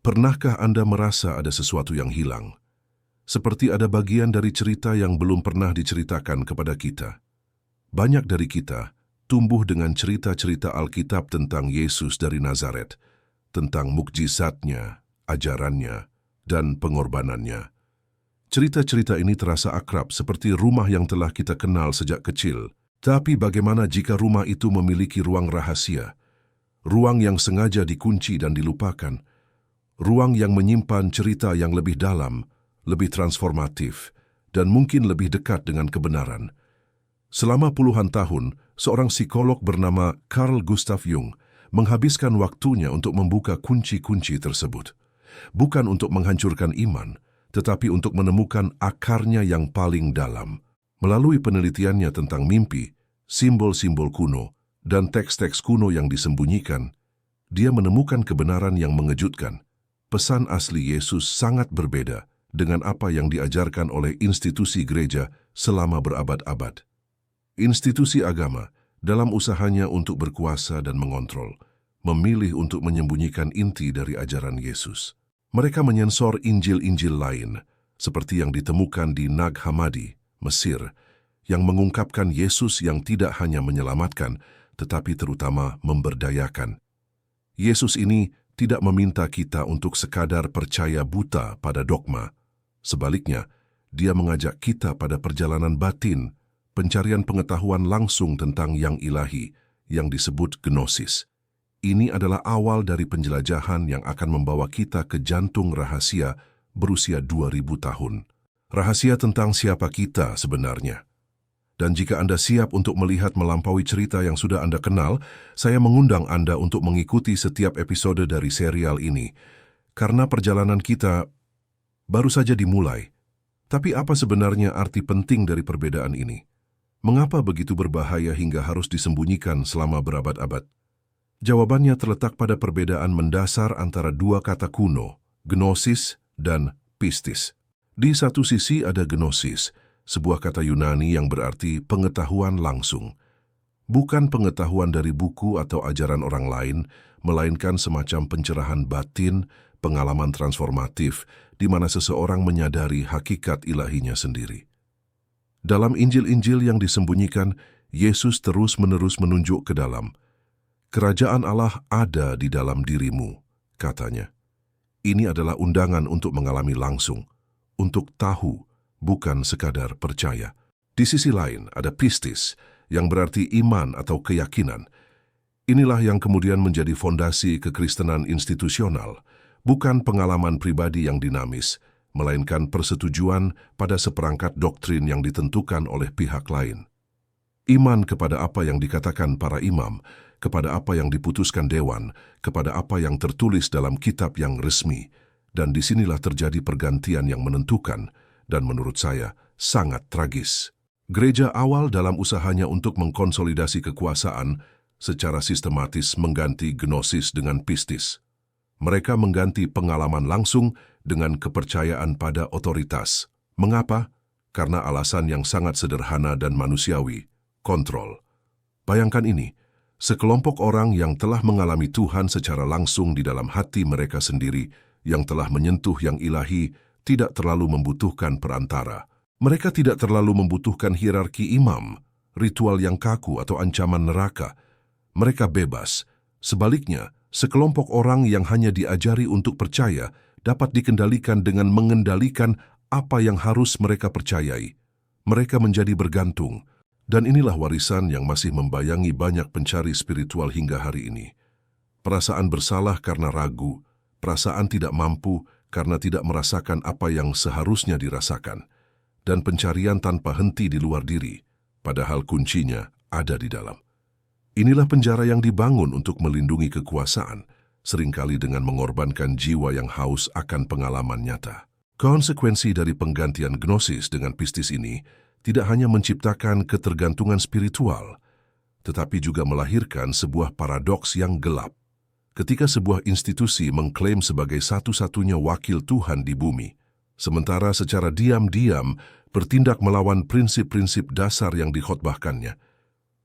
Pernahkah Anda merasa ada sesuatu yang hilang? Seperti ada bagian dari cerita yang belum pernah diceritakan kepada kita. Banyak dari kita tumbuh dengan cerita-cerita Alkitab tentang Yesus dari Nazaret, tentang mukjizatnya, ajarannya, dan pengorbanannya. Cerita-cerita ini terasa akrab seperti rumah yang telah kita kenal sejak kecil. Tapi bagaimana jika rumah itu memiliki ruang rahasia? Ruang yang sengaja dikunci dan dilupakan. Ruang yang menyimpan cerita yang lebih dalam, lebih transformatif, dan mungkin lebih dekat dengan kebenaran. Selama puluhan tahun, seorang psikolog bernama Carl Gustav Jung menghabiskan waktunya untuk membuka kunci-kunci tersebut. Bukan untuk menghancurkan iman, tetapi untuk menemukan akarnya yang paling dalam. Melalui penelitiannya tentang mimpi, simbol-simbol kuno, dan teks-teks kuno yang disembunyikan, dia menemukan kebenaran yang mengejutkan. Pesan asli Yesus sangat berbeda dengan apa yang diajarkan oleh institusi gereja selama berabad-abad. Institusi agama, dalam usahanya untuk berkuasa dan mengontrol, memilih untuk menyembunyikan inti dari ajaran Yesus. Mereka menyensor Injil-Injil lain, seperti yang ditemukan di Nag Hammadi, Mesir, yang mengungkapkan Yesus yang tidak hanya menyelamatkan, tetapi terutama memberdayakan. Yesus ini tidak meminta kita untuk sekadar percaya buta pada dogma. Sebaliknya, dia mengajak kita pada perjalanan batin, pencarian pengetahuan langsung tentang yang ilahi, yang disebut gnosis. Ini adalah awal dari penjelajahan yang akan membawa kita ke jantung rahasia berusia 2000 tahun. Rahasia tentang siapa kita sebenarnya. Dan jika Anda siap untuk melihat melampaui cerita yang sudah Anda kenal, saya mengundang Anda untuk mengikuti setiap episode dari serial ini. Karena perjalanan kita baru saja dimulai. Tapi apa sebenarnya arti penting dari perbedaan ini? Mengapa begitu berbahaya hingga harus disembunyikan selama berabad-abad? Jawabannya terletak pada perbedaan mendasar antara dua kata kuno, gnosis dan pistis. Di satu sisi ada gnosis, sebuah kata Yunani yang berarti pengetahuan langsung. Bukan pengetahuan dari buku atau ajaran orang lain, melainkan semacam pencerahan batin, pengalaman transformatif, di mana seseorang menyadari hakikat ilahinya sendiri. Dalam Injil-Injil yang disembunyikan, Yesus terus-menerus menunjuk ke dalam. Kerajaan Allah ada di dalam dirimu, katanya. Ini adalah undangan untuk mengalami langsung, untuk tahu, bukan sekadar percaya. Di sisi lain ada pistis, yang berarti iman atau keyakinan. Inilah yang kemudian menjadi fondasi kekristenan institusional, bukan pengalaman pribadi yang dinamis, melainkan persetujuan pada seperangkat doktrin yang ditentukan oleh pihak lain. Iman kepada apa yang dikatakan para imam, kepada apa yang diputuskan dewan, kepada apa yang tertulis dalam kitab yang resmi, dan disinilah terjadi pergantian yang menentukan, dan menurut saya sangat tragis. Gereja awal dalam usahanya untuk mengkonsolidasi kekuasaan secara sistematis mengganti gnosis dengan pistis. Mereka mengganti pengalaman langsung dengan kepercayaan pada otoritas. Mengapa? Karena alasan yang sangat sederhana dan manusiawi, kontrol. Bayangkan ini, sekelompok orang yang telah mengalami Tuhan secara langsung di dalam hati mereka sendiri, yang telah menyentuh yang ilahi, tidak terlalu membutuhkan perantara. Mereka tidak terlalu membutuhkan hierarki imam, ritual yang kaku atau ancaman neraka. Mereka bebas. Sebaliknya, sekelompok orang yang hanya diajari untuk percaya dapat dikendalikan dengan mengendalikan apa yang harus mereka percayai. Mereka menjadi bergantung. Dan inilah warisan yang masih membayangi banyak pencari spiritual hingga hari ini. Perasaan bersalah karena ragu, perasaan tidak mampu karena tidak merasakan apa yang seharusnya dirasakan, dan pencarian tanpa henti di luar diri, padahal kuncinya ada di dalam. Inilah penjara yang dibangun untuk melindungi kekuasaan, seringkali dengan mengorbankan jiwa yang haus akan pengalaman nyata. Konsekuensi dari penggantian gnosis dengan pistis ini tidak hanya menciptakan ketergantungan spiritual, tetapi juga melahirkan sebuah paradoks yang gelap. Ketika sebuah institusi mengklaim sebagai satu-satunya wakil Tuhan di bumi, sementara secara diam-diam bertindak melawan prinsip-prinsip dasar yang dikhotbahkannya,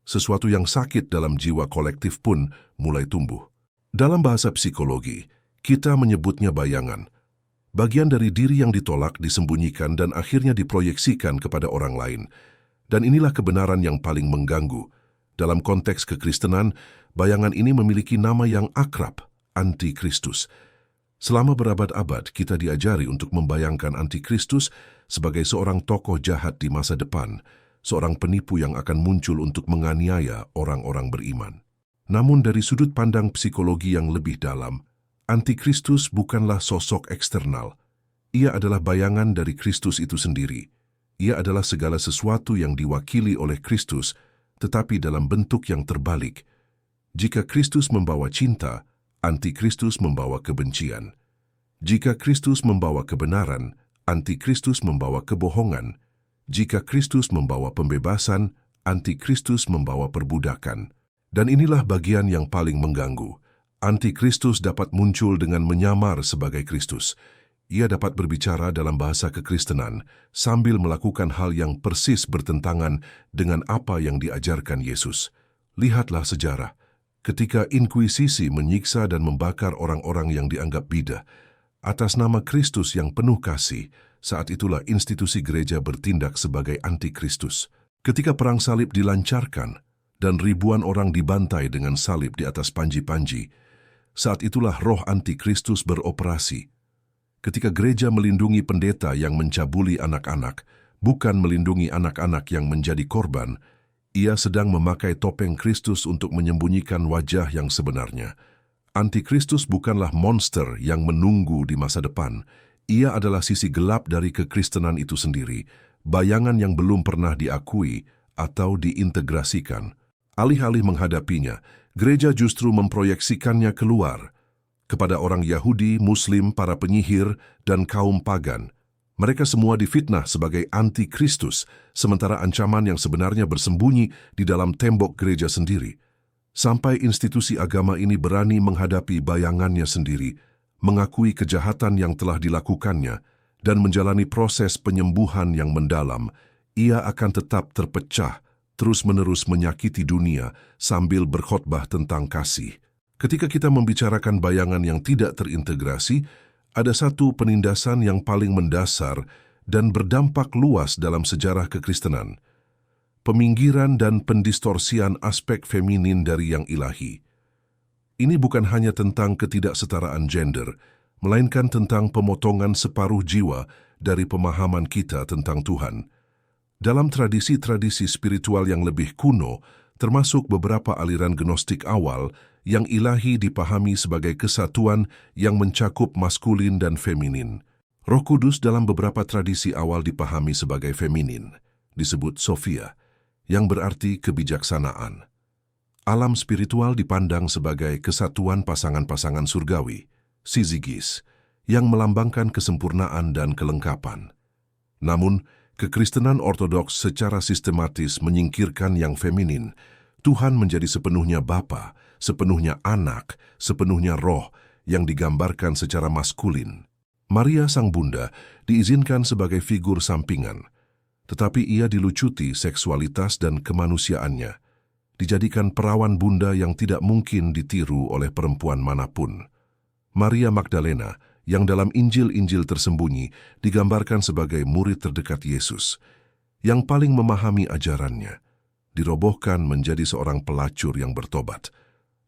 sesuatu yang sakit dalam jiwa kolektif pun mulai tumbuh. Dalam bahasa psikologi, Kita menyebutnya bayangan. Bagian dari diri yang ditolak, disembunyikan, dan akhirnya diproyeksikan kepada orang lain. Dan inilah kebenaran yang paling mengganggu. Dalam konteks kekristenan, bayangan ini memiliki nama yang akrab, Antikristus. Selama berabad-abad, kita diajari untuk membayangkan Antikristus sebagai seorang tokoh jahat di masa depan, seorang penipu yang akan muncul untuk menganiaya orang-orang beriman. Namun dari sudut pandang psikologi yang lebih dalam, Antikristus bukanlah sosok eksternal. Ia adalah bayangan dari Kristus itu sendiri. Ia adalah segala sesuatu yang diwakili oleh Kristus, tetapi dalam bentuk yang terbalik. Jika Kristus membawa cinta, Antikristus membawa kebencian. Jika Kristus membawa kebenaran, Antikristus membawa kebohongan. Jika Kristus membawa pembebasan, Antikristus membawa perbudakan. Dan inilah bagian yang paling mengganggu. Antikristus dapat muncul dengan menyamar sebagai Kristus. Ia dapat berbicara dalam bahasa kekristenan sambil melakukan hal yang persis bertentangan dengan apa yang diajarkan Yesus. Lihatlah sejarah. Ketika Inkuisisi menyiksa dan membakar orang-orang yang dianggap bidah, atas nama Kristus yang penuh kasih, saat itulah institusi gereja bertindak sebagai Antikristus. Ketika perang salib dilancarkan dan ribuan orang dibantai dengan salib di atas panji-panji, saat itulah roh Antikristus beroperasi. Ketika gereja melindungi pendeta yang mencabuli anak-anak, bukan melindungi anak-anak yang menjadi korban, ia sedang memakai topeng Kristus untuk menyembunyikan wajah yang sebenarnya. Antikristus bukanlah monster yang menunggu di masa depan. Ia adalah sisi gelap dari kekristenan itu sendiri, bayangan yang belum pernah diakui atau diintegrasikan. Alih-alih menghadapinya, gereja justru memproyeksikannya keluar kepada orang Yahudi, Muslim, para penyihir, dan kaum pagan. Mereka semua difitnah sebagai Antikristus, sementara ancaman yang sebenarnya bersembunyi di dalam tembok gereja sendiri. Sampai institusi agama ini berani menghadapi bayangannya sendiri, mengakui kejahatan yang telah dilakukannya, dan menjalani proses penyembuhan yang mendalam, ia akan tetap terpecah, terus-menerus menyakiti dunia sambil berkhotbah tentang kasih. Ketika kita membicarakan bayangan yang tidak terintegrasi, ada satu penindasan yang paling mendasar dan berdampak luas dalam sejarah kekristenan. Peminggiran dan pendistorsian aspek feminin dari yang ilahi. Ini bukan hanya tentang ketidaksetaraan gender, melainkan tentang pemotongan separuh jiwa dari pemahaman kita tentang Tuhan. Dalam tradisi-tradisi spiritual yang lebih kuno, termasuk beberapa aliran gnostik awal, yang ilahi dipahami sebagai kesatuan yang mencakup maskulin dan feminin. Roh Kudus dalam beberapa tradisi awal dipahami sebagai feminin, disebut Sophia, yang berarti kebijaksanaan. Alam spiritual dipandang sebagai kesatuan pasangan-pasangan surgawi, Syzygies, yang melambangkan kesempurnaan dan kelengkapan. Namun, kekristenan ortodoks secara sistematis menyingkirkan yang feminin. Tuhan menjadi sepenuhnya Bapa, sepenuhnya Anak, sepenuhnya Roh yang digambarkan secara maskulin. Maria Sang Bunda diizinkan sebagai figur sampingan, tetapi ia dilucuti seksualitas dan kemanusiaannya, dijadikan perawan bunda yang tidak mungkin ditiru oleh perempuan manapun. Maria Magdalena, yang dalam Injil-Injil tersembunyi, digambarkan sebagai murid terdekat Yesus, yang paling memahami ajarannya, dirobohkan menjadi seorang pelacur yang bertobat.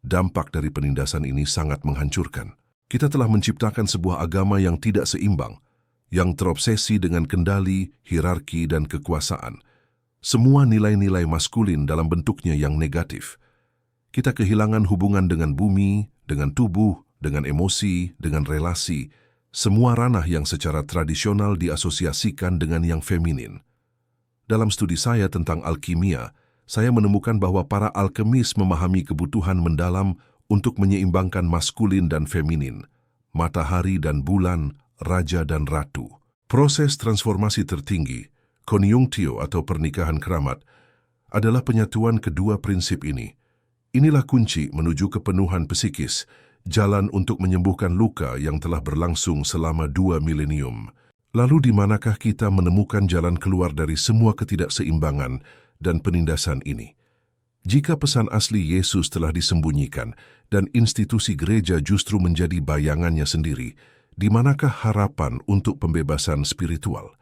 Dampak dari penindasan ini sangat menghancurkan. Kita telah menciptakan sebuah agama yang tidak seimbang, yang terobsesi dengan kendali, hierarki, dan kekuasaan. Semua nilai-nilai maskulin dalam bentuknya yang negatif. Kita kehilangan hubungan dengan bumi, dengan tubuh, dengan emosi, dengan relasi, semua ranah yang secara tradisional diasosiasikan dengan yang feminin. Dalam studi saya tentang alkimia, saya menemukan bahwa para alkemis memahami kebutuhan mendalam untuk menyeimbangkan maskulin dan feminin, matahari dan bulan, raja dan ratu. Proses transformasi tertinggi, conjunctio atau pernikahan keramat, adalah penyatuan kedua prinsip ini. Inilah kunci menuju kepenuhan psikis, jalan untuk menyembuhkan luka yang telah berlangsung selama 2 milenium. Lalu di manakah kita menemukan jalan keluar dari semua ketidakseimbangan dan penindasan ini? Jika pesan asli Yesus telah disembunyikan dan institusi gereja justru menjadi bayangannya sendiri, di manakah harapan untuk pembebasan spiritual?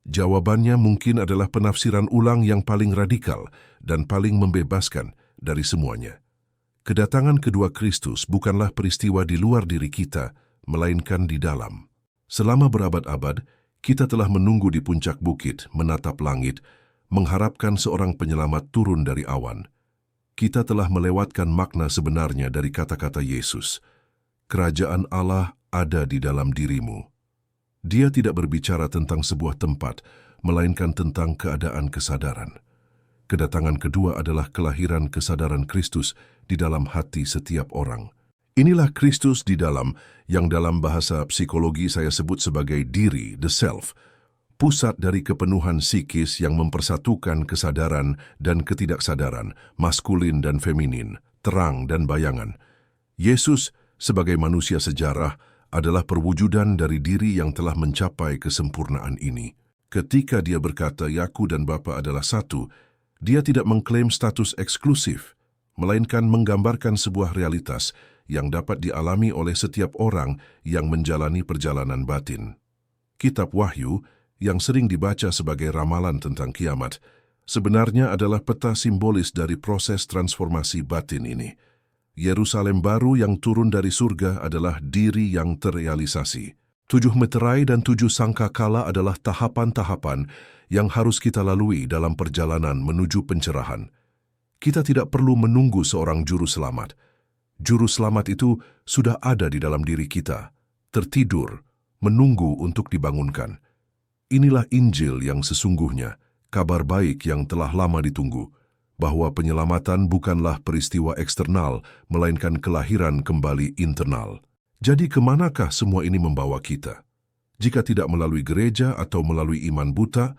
Jawabannya mungkin adalah penafsiran ulang yang paling radikal dan paling membebaskan dari semuanya. Kedatangan kedua Kristus bukanlah peristiwa di luar diri kita, melainkan di dalam. Selama berabad-abad, kita telah menunggu di puncak bukit, menatap langit, mengharapkan seorang penyelamat turun dari awan. Kita telah melewatkan makna sebenarnya dari kata-kata Yesus. Kerajaan Allah ada di dalam dirimu. Dia tidak berbicara tentang sebuah tempat, melainkan tentang keadaan kesadaran. Kedatangan kedua adalah kelahiran kesadaran Kristus di dalam hati setiap orang. Inilah Kristus di dalam, yang dalam bahasa psikologi saya sebut sebagai diri, the self, pusat dari kepenuhan psikis yang mempersatukan kesadaran dan ketidaksadaran, maskulin dan feminin, terang dan bayangan. Yesus, sebagai manusia sejarah, adalah perwujudan dari diri yang telah mencapai kesempurnaan ini. Ketika dia berkata, "Aku dan Bapa adalah satu," dia tidak mengklaim status eksklusif, melainkan menggambarkan sebuah realitas yang dapat dialami oleh setiap orang yang menjalani perjalanan batin. Kitab Wahyu, yang sering dibaca sebagai ramalan tentang kiamat, sebenarnya adalah peta simbolis dari proses transformasi batin ini. Yerusalem baru yang turun dari surga adalah diri yang terrealisasi. 7 meterai dan 7 sangkakala adalah tahapan-tahapan yang harus kita lalui dalam perjalanan menuju pencerahan. Kita tidak perlu menunggu seorang juru selamat. Juru selamat itu sudah ada di dalam diri kita, tertidur, menunggu untuk dibangunkan. Inilah Injil yang sesungguhnya, kabar baik yang telah lama ditunggu, bahwa penyelamatan bukanlah peristiwa eksternal, melainkan kelahiran kembali internal. Jadi kemanakah semua ini membawa kita? Jika tidak melalui gereja atau melalui iman buta,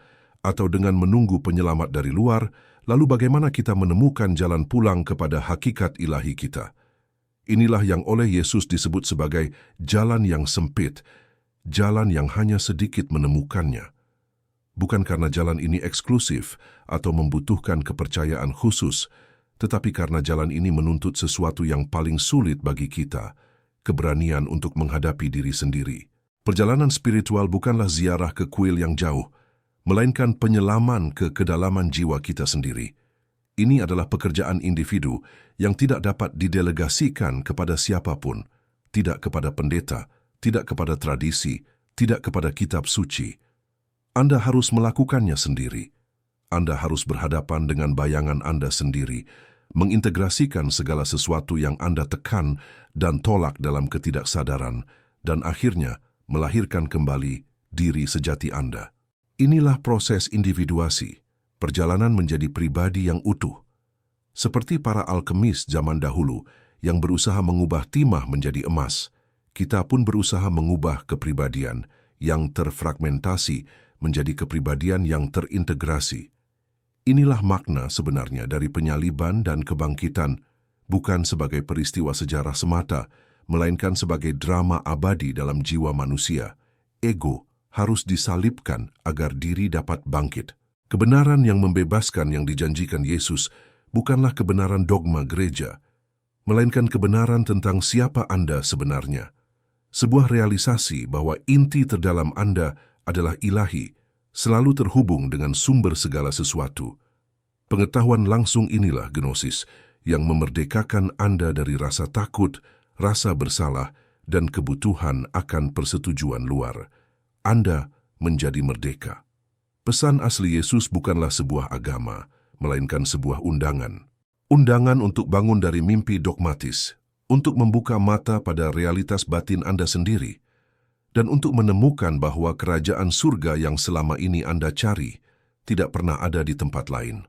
atau dengan menunggu penyelamat dari luar, lalu bagaimana kita menemukan jalan pulang kepada hakikat ilahi kita? Inilah yang oleh Yesus disebut sebagai jalan yang sempit, jalan yang hanya sedikit menemukannya. Bukan karena jalan ini eksklusif atau membutuhkan kepercayaan khusus, tetapi karena jalan ini menuntut sesuatu yang paling sulit bagi kita, keberanian untuk menghadapi diri sendiri. Perjalanan spiritual bukanlah ziarah ke kuil yang jauh, melainkan penyelaman ke kedalaman jiwa kita sendiri. Ini adalah pekerjaan individu yang tidak dapat didelegasikan kepada siapapun, tidak kepada pendeta, tidak kepada tradisi, tidak kepada kitab suci. Anda harus melakukannya sendiri. Anda harus berhadapan dengan bayangan Anda sendiri, mengintegrasikan segala sesuatu yang Anda tekan dan tolak dalam ketidaksadaran, dan akhirnya melahirkan kembali diri sejati Anda. Inilah proses individuasi, perjalanan menjadi pribadi yang utuh. Seperti para alkemis zaman dahulu yang berusaha mengubah timah menjadi emas, kita pun berusaha mengubah kepribadian yang terfragmentasi menjadi kepribadian yang terintegrasi. Inilah makna sebenarnya dari penyaliban dan kebangkitan, bukan sebagai peristiwa sejarah semata, melainkan sebagai drama abadi dalam jiwa manusia. Ego harus disalibkan agar diri dapat bangkit. Kebenaran yang membebaskan yang dijanjikan Yesus bukanlah kebenaran dogma gereja, melainkan kebenaran tentang siapa Anda sebenarnya. Sebuah realisasi bahwa inti terdalam Anda adalah ilahi, selalu terhubung dengan sumber segala sesuatu. Pengetahuan langsung inilah gnosis yang memerdekakan Anda dari rasa takut, rasa bersalah, dan kebutuhan akan persetujuan luar. Anda menjadi merdeka. Pesan asli Yesus bukanlah sebuah agama, melainkan sebuah undangan. Undangan untuk bangun dari mimpi dogmatis, untuk membuka mata pada realitas batin Anda sendiri, dan untuk menemukan bahwa kerajaan surga yang selama ini Anda cari tidak pernah ada di tempat lain.